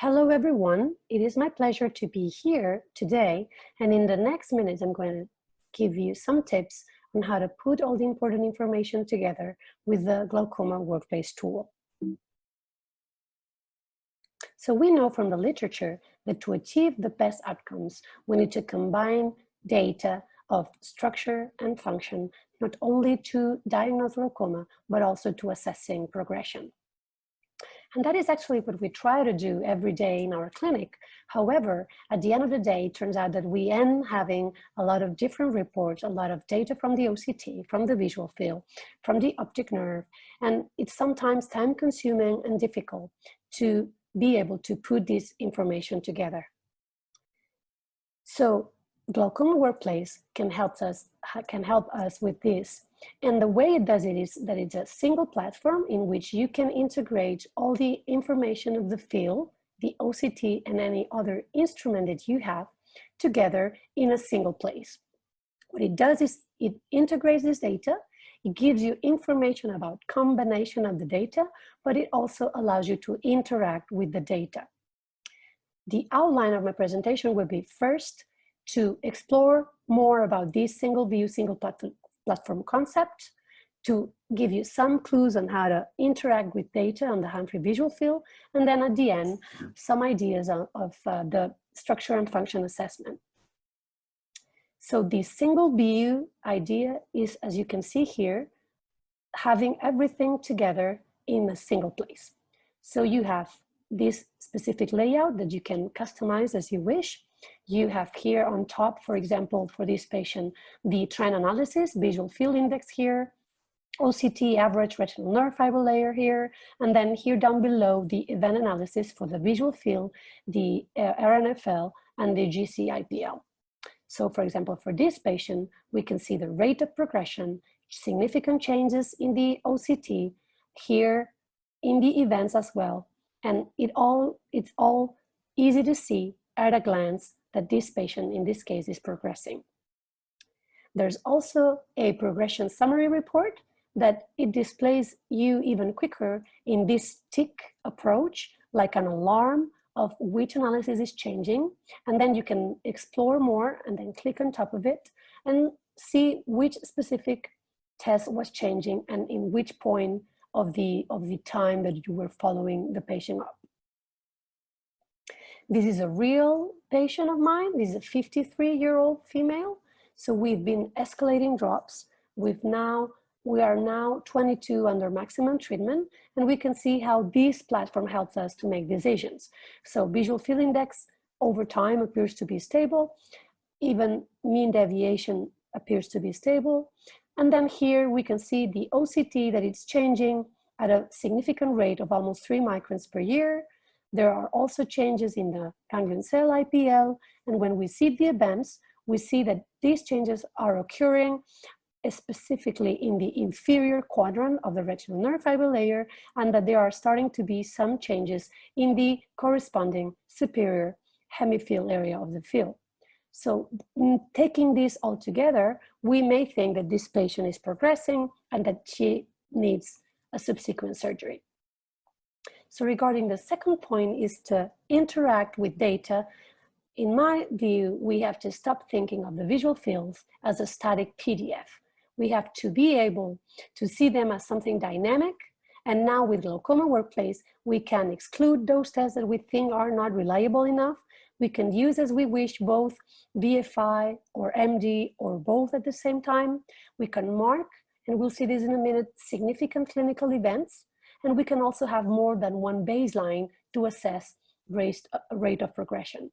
Hello, everyone. It is my pleasure to be here today. And in the next minutes, I'm going to give you some tips on how to put all the important information together with the Glaucoma Workplace tool. So we know from the literature that to achieve the best outcomes, we need to combine data of structure and function, not only to diagnose glaucoma, but also to assessing progression. And that is actually what we try to do every day in our clinic. However, at the end of the day, it turns out that we end having a lot of different reports, a lot of data from the OCT, from the visual field, from the optic nerve, and it's sometimes time-consuming and difficult to be able to put this information together. So Glaucoma Workplace can help us with this. And the way it does it is that it's a single platform in which you can integrate all the information of the field, the OCT, and any other instrument that you have together in a single place. What it does is it integrates this data, it gives you information about combination of the data, but it also allows you to interact with the data. The outline of my presentation will be first to explore more about this single view, single platform concept, to give you some clues on how to interact with data on the Humphrey visual field, and then at the end, some ideas of the structure and function assessment. So the single view idea is, as you can see here, having everything together in a single place. So you have this specific layout that you can customize as you wish. You have here on top, for example, for this patient, the trend analysis, visual field index here, OCT, average retinal nerve fiber layer here, and then here down below, the event analysis for the visual field, the RNFL, and the GC-IPL. So for example, for this patient, we can see the rate of progression, significant changes in the OCT, here in the events as well. And it's all easy to see at a glance that this patient, in this case, is progressing. There's also a progression summary report that it displays you even quicker in this tick approach, like an alarm of which analysis is changing. And then you can explore more and then click on top of it and see which specific test was changing and in which point of the time that you were following the patient up. This is a real patient of mine. This is a 53-year-old female. So we've been escalating drops. We are now 22 under maximum treatment, and we can see how this platform helps us to make decisions. So visual field index over time appears to be stable. Even mean deviation appears to be stable. And then here we can see the OCT that it's changing at a significant rate of almost 3 microns per year. There are also changes in the ganglion cell IPL. And when we see the events, we see that these changes are occurring specifically in the inferior quadrant of the retinal nerve fiber layer, and that there are starting to be some changes in the corresponding superior hemifield area of the field. So taking this all together, we may think that this patient is progressing and that she needs a subsequent surgery. So regarding the second point is to interact with data. In my view, we have to stop thinking of the visual fields as a static PDF. We have to be able to see them as something dynamic. And now with Glaucoma Workplace, we can exclude those tests that we think are not reliable enough. We can use as we wish both VFI or MD or both at the same time. We can mark, and we'll see this in a minute, significant clinical events. And we can also have more than one baseline to assess rate of progression.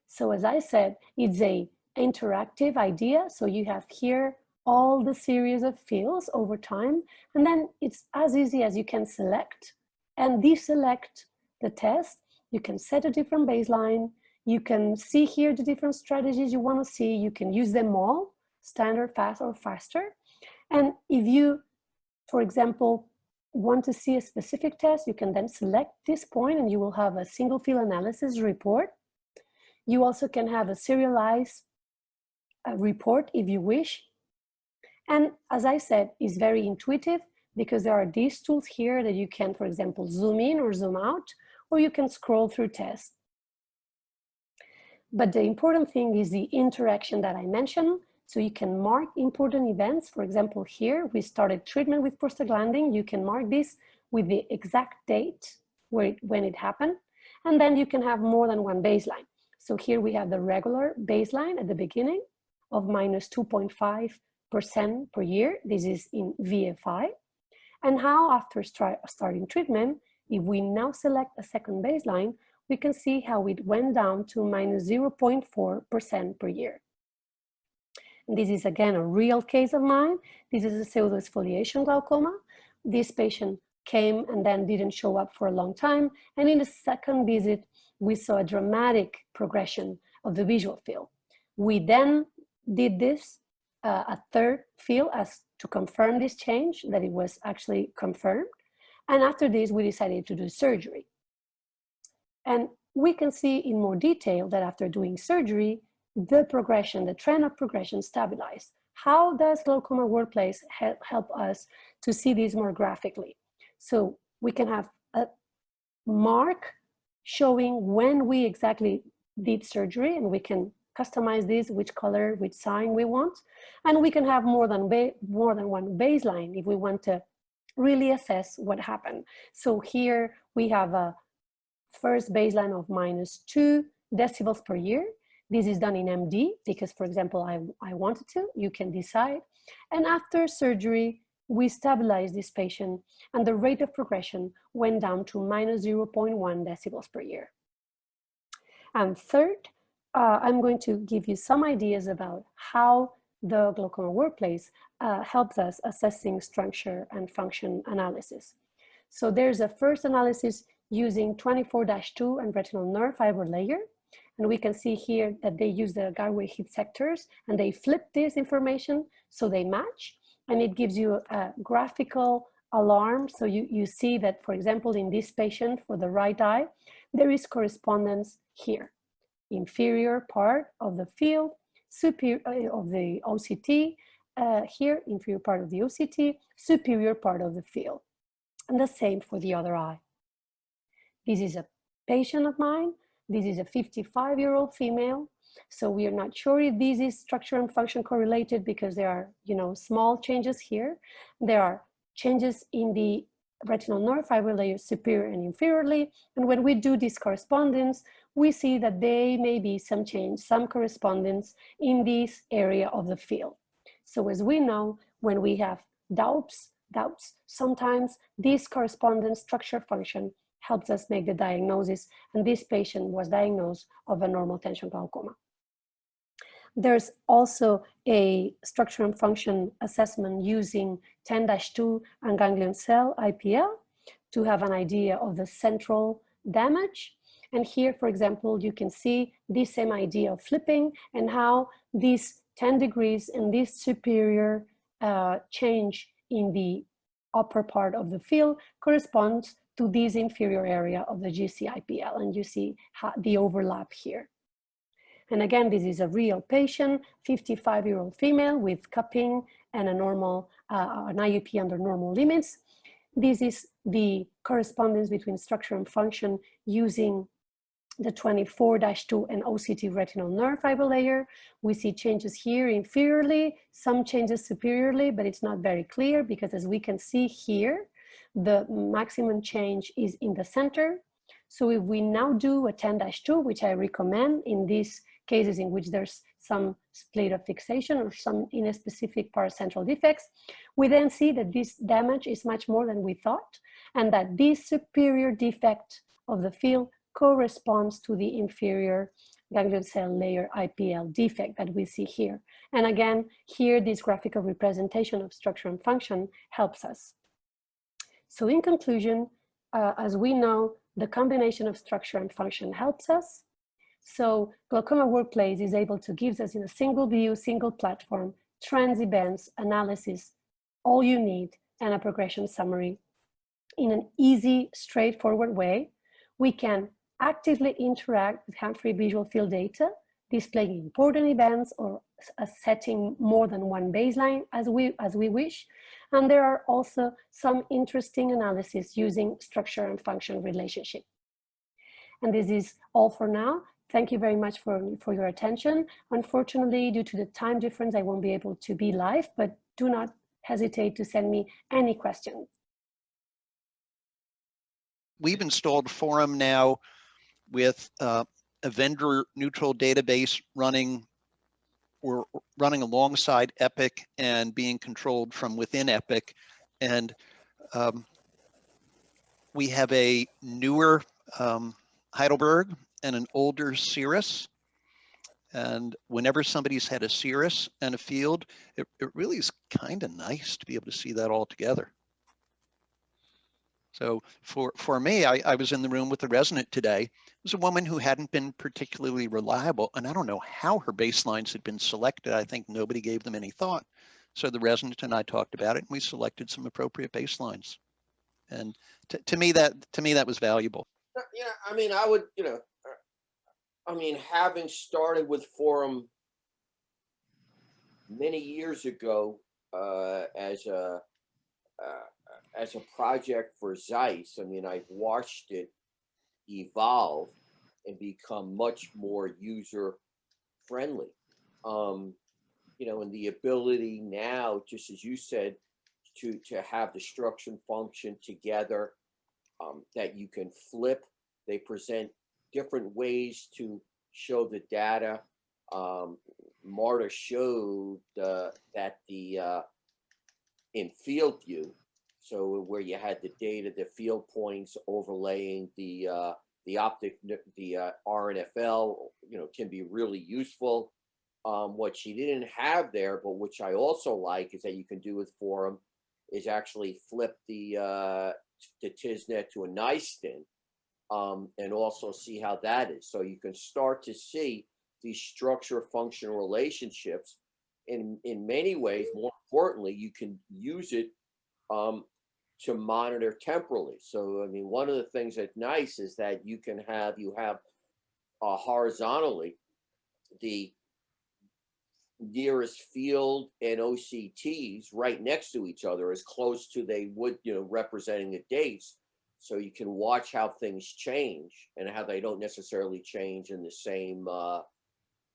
So as I said, it's an interactive idea. So you have here all the series of fields over time, and then it's as easy as you can select and deselect the test. You can set a different baseline. You can see here the different strategies you want to see. You can use them all, standard, fast, or faster. And if you, for example, want to see a specific test, you can then select this point and you will have a single field analysis report. You also can have a serialized report if you wish. And as I said, it's very intuitive because there are these tools here that you can, for example, zoom in or zoom out, or you can scroll through tests. But the important thing is the interaction that I mentioned. So you can mark important events. For example, here we started treatment with prostaglandin. You can mark this with the exact date when it happened. And then you can have more than one baseline. So here we have the regular baseline at the beginning of minus 2.5% per year. This is in VFI. And how after starting treatment, if we now select a second baseline, we can see how it went down to minus 0.4% per year. And this is again a real case of mine. This is a pseudoexfoliation glaucoma. This patient came and then didn't show up for a long time. And in the second visit, we saw a dramatic progression of the visual field. We then did this a third field as to confirm this change, that it was actually confirmed. And after this, we decided to do surgery. And we can see in more detail that after doing surgery, the progression, the trend of progression stabilized. How does glaucoma workplace help us to see this more graphically? So we can have a mark showing when we exactly did surgery, and we can customize this, which color, which sign we want. And we can have more than one baseline if we want to really assess what happened. So here we have a first baseline of minus 2 decibels per year. This is done in MD because, for example, I wanted to, you can decide. And after surgery, we stabilized this patient and the rate of progression went down to minus 0.1 decibels per year. And third, I'm going to give you some ideas about how the glaucoma workplace helps us assessing structure and function analysis. So there's a first analysis using 24-2 and retinal nerve fiber layer. And we can see here that they use the Garway heat sectors and they flip this information so they match. And it gives you a graphical alarm. So you see that, for example, in this patient for the right eye, there is correspondence here. Inferior part of the field, superior of the OCT, here, inferior part of the OCT, superior part of the field. And the same for the other eye. This is a patient of mine. This is a 55-year-old female. So we are not sure if this is structure and function correlated because there are, small changes here. There are changes in the retinal nerve fiber layer superior and inferiorly. And when we do this correspondence, we see that there may be some change, some correspondence in this area of the field. So as we know, when we have doubts, sometimes this correspondence structure function helps us make the diagnosis, and this patient was diagnosed of a normal tension glaucoma. There's also a structure and function assessment using 10-2 and ganglion cell IPL to have an idea of the central damage. And here, for example, you can see this same idea of flipping and how these 10 degrees and this superior change in the upper part of the field corresponds to this inferior area of the GC-IPL, and you see the overlap here. And again, this is a real patient, 55-year-old female with cupping and a normal, an IUP under normal limits. This is the correspondence between structure and function using the 24-2 and OCT retinal nerve fiber layer. We see changes here inferiorly, some changes superiorly, but it's not very clear because as we can see here, the maximum change is in the center. So if we now do a 10-2, which I recommend in these cases in which there's some split of fixation or some in a specific paracentral defects, we then see that this damage is much more than we thought, and that this superior defect of the field corresponds to the inferior ganglion cell layer IPL defect that we see here. And again, here this graphical representation of structure and function helps us. So in conclusion, as we know, the combination of structure and function helps us. So Glaucoma Workplace is able to give us in a single view, single platform, trends, events, analysis, all you need, and a progression summary in an easy, straightforward way. We can actively interact with hand-free visual field data, displaying important events or setting more than one baseline as we wish. And there are also some interesting analysis using structure and function relationship. And this is all for now. Thank you very much for your attention. Unfortunately, due to the time difference, I won't be able to be live, but do not hesitate to send me any questions. We've installed Forum now with a vendor neutral database running alongside Epic and being controlled from within Epic. And we have a newer Heidelberg and an older Cirrus. And whenever somebody's had a Cirrus and a field, it really is kind of nice to be able to see that all together. So for me, I was in the room with the resident today. It was a woman who hadn't been particularly reliable, and I don't know how her baselines had been selected. I think nobody gave them any thought. So the resident and I talked about it, and we selected some appropriate baselines. And to me that was valuable. Yeah, I mean, I would, I mean, having started with Forum many years ago as a project for Zeiss, I mean, I've watched it evolve and become much more user friendly. And the ability now, just as you said, to have the structure and function together, that you can flip. They present different ways to show the data. Marta showed that in field view, so where you had the data, the field points overlaying the optic, the RNFL, can be really useful. What she didn't have there, but which I also like, is that you can do with Forum, is actually flip the Tisnet to a Nystin, and also see how that is. So you can start to see these structure function relationships. In many ways, more importantly, you can use it to monitor temporally. So, I mean, one of the things that's nice is that you have horizontally the nearest field and OCTs right next to each other, as close to they would, representing the dates. So you can watch how things change and how they don't necessarily change in the same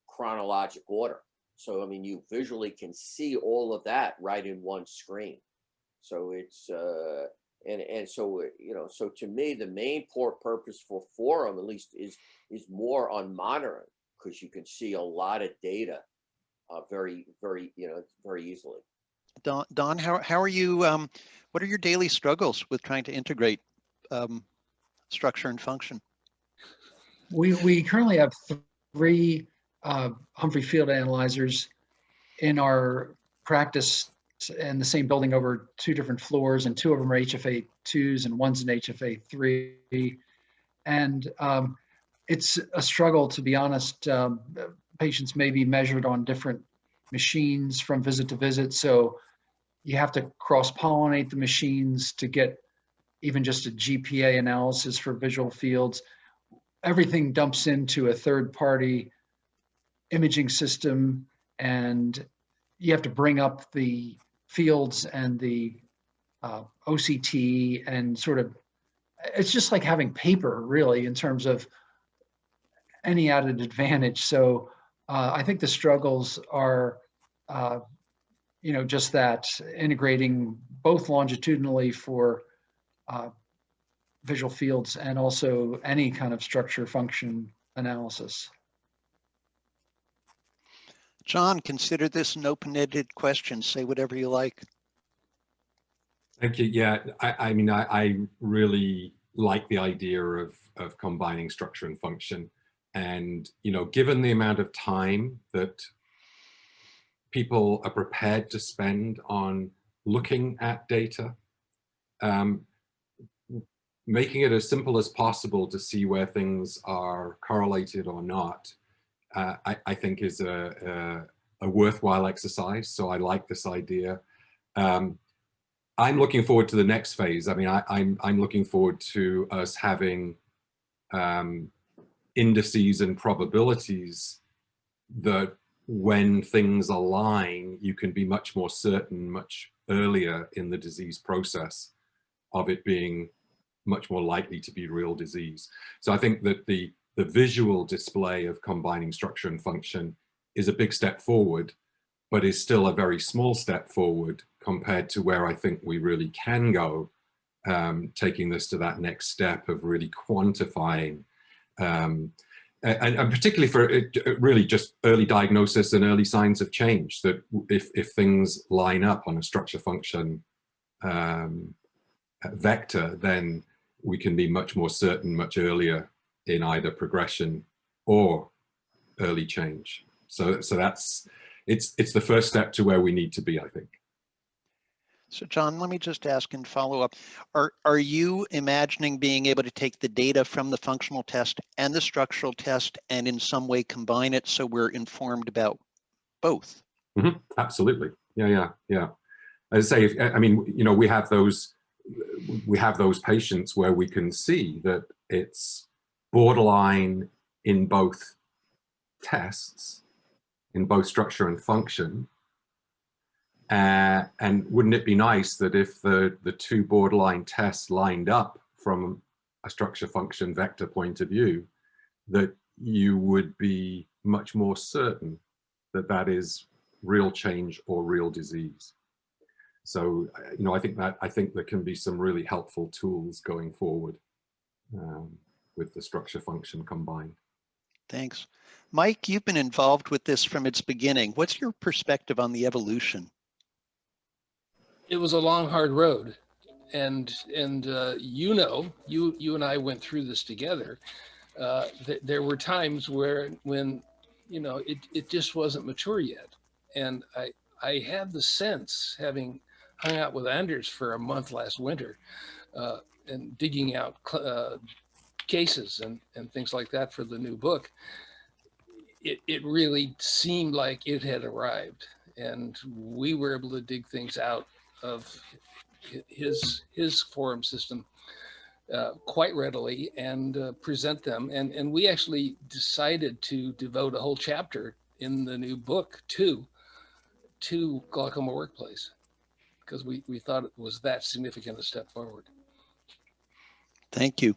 chronologic order. So, I mean, you visually can see all of that right in one screen. So it's, so to me, the main purpose for Forum, at least, is more on monitoring, because you can see a lot of data very, very, very easily. Don, how are you, what are your daily struggles with trying to integrate structure and function? We currently have 3 Humphrey field analyzers in our practice in the same building over 2 different floors, and 2 of them are HFA 2s and one's an HFA 3. And it's a struggle, to be honest. Patients may be measured on different machines from visit to visit, so you have to cross-pollinate the machines to get even just a GPA analysis for visual fields. Everything dumps into a third-party imaging system, and you have to bring up the fields and the OCT, and sort of, it's just like having paper, really, in terms of any added advantage. So I think the struggles are, just that, integrating both longitudinally for visual fields and also any kind of structure function analysis. John, consider this an open-ended question. Say whatever you like. Thank you. Yeah, I mean, I really like the idea of combining structure and function. And, given the amount of time that people are prepared to spend on looking at data, making it as simple as possible to see where things are correlated or not, I think is a worthwhile exercise. So I like this idea. I'm looking forward to the next phase. I mean, I'm looking forward to us having indices and probabilities that when things align, you can be much more certain much earlier in the disease process of it being much more likely to be real disease. So I think that the visual display of combining structure and function is a big step forward, but is still a very small step forward compared to where I think we really can go, taking this to that next step of really quantifying, and particularly for really just early diagnosis and early signs of change, that if things line up on a structure function vector, then we can be much more certain much earlier in either progression or early change. So that's, it's the first step to where we need to be, I think. So John, let me just ask and follow up. Are you imagining being able to take the data from the functional test and the structural test and in some way combine it so we're informed about both? Mm-hmm. Absolutely. Yeah. As I say, I mean, you know, we have those patients where we can see that it's borderline in both tests, in both structure and function. And wouldn't it be nice that if the two borderline tests lined up from a structure function vector point of view, that you would be much more certain that that is real change or real disease. So, you know, I think there can be some really helpful tools going forward with the structure function combined. Thanks. Mike, you've been involved with this from its beginning. What's your perspective on the evolution? It was a long, hard road. And you know, you and I went through this together. There were times when, you know, it just wasn't mature yet. And I had the sense, having hung out with Anders for a month last winter and digging out cases and things like that for the new book, it really seemed like it had arrived. And we were able to dig things out of his forum system quite readily and present them. And we actually decided to devote a whole chapter in the new book to glaucoma workplace, because we thought it was that significant a step forward. Thank you.